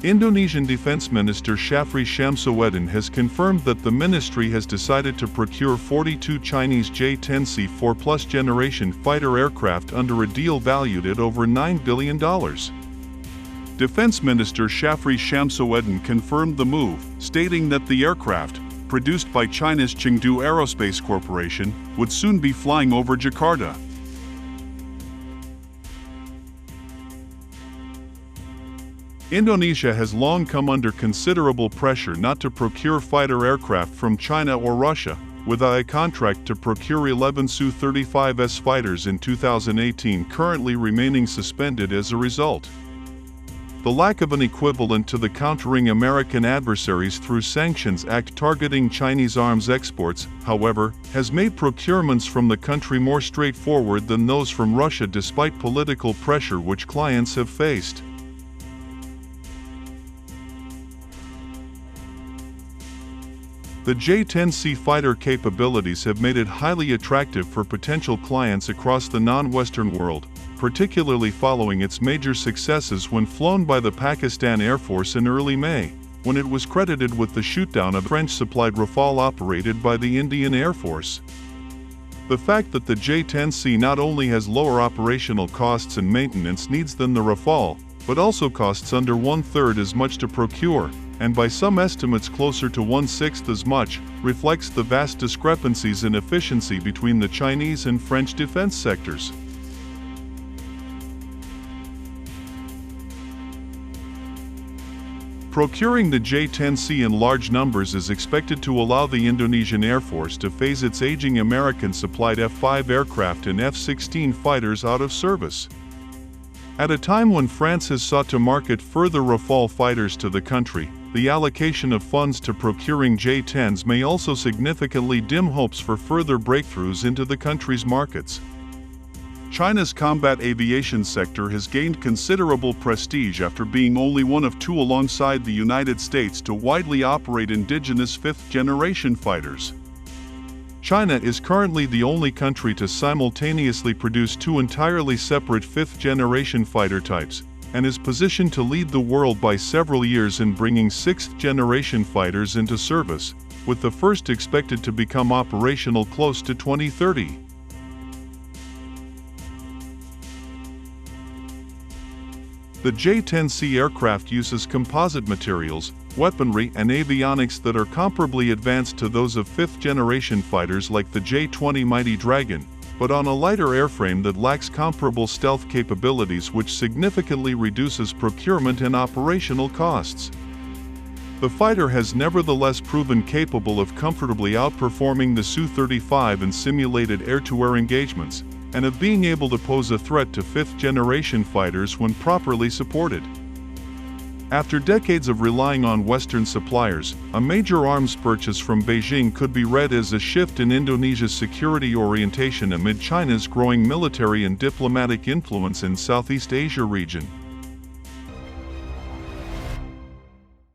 Indonesian Defense Minister Shafri Shamsuddin has confirmed that the ministry has decided to procure 42 Chinese J-10C 4+ generation fighter aircraft under a deal valued at over $9 billion. Defense Minister Shafri Shamsuddin confirmed the move, stating that the aircraft, produced by China's Chengdu Aerospace Corporation, would soon be flying over Jakarta. Indonesia has long come under considerable pressure not to procure fighter aircraft from China or Russia, with a contract to procure 11 Su-35S fighters in 2018 currently remaining suspended as a result. The lack of an equivalent to the Countering American Adversaries Through Sanctions Act targeting Chinese arms exports, however, has made procurements from the country more straightforward than those from Russia despite political pressure which clients have faced. The J-10C fighter capabilities have made it highly attractive for potential clients across the non-Western world, particularly following its major successes when flown by the Pakistan Air Force in early May, when it was credited with the shootdown of French-supplied Rafale operated by the Indian Air Force. The fact that the J-10C not only has lower operational costs and maintenance needs than the Rafale, but also costs under 1/3 as much to procure, and by some estimates closer to 1/6 as much, reflects the vast discrepancies in efficiency between the Chinese and French defense sectors. Procuring the J-10C in large numbers is expected to allow the Indonesian Air Force to phase its aging American-supplied F-5 aircraft and F-16 fighters out of service. At a time when France has sought to market further Rafale fighters to the country, the allocation of funds to procuring J-10s may also significantly dim hopes for further breakthroughs into the country's markets. China's combat aviation sector has gained considerable prestige after being only one of two alongside the United States to widely operate indigenous fifth-generation fighters. China is currently the only country to simultaneously produce two entirely separate fifth-generation fighter types, and is positioned to lead the world by several years in bringing sixth-generation fighters into service, with the first expected to become operational close to 2030. The J-10C aircraft uses composite materials, weaponry and avionics that are comparably advanced to those of fifth-generation fighters like the J-20 Mighty Dragon, but on a lighter airframe that lacks comparable stealth capabilities, which significantly reduces procurement and operational costs. The fighter has nevertheless proven capable of comfortably outperforming the Su-35 in simulated air-to-air engagements, and of being able to pose a threat to fifth-generation fighters when properly supported. After decades of relying on Western suppliers, a major arms purchase from Beijing could be read as a shift in Indonesia's security orientation amid China's growing military and diplomatic influence in Southeast Asia region.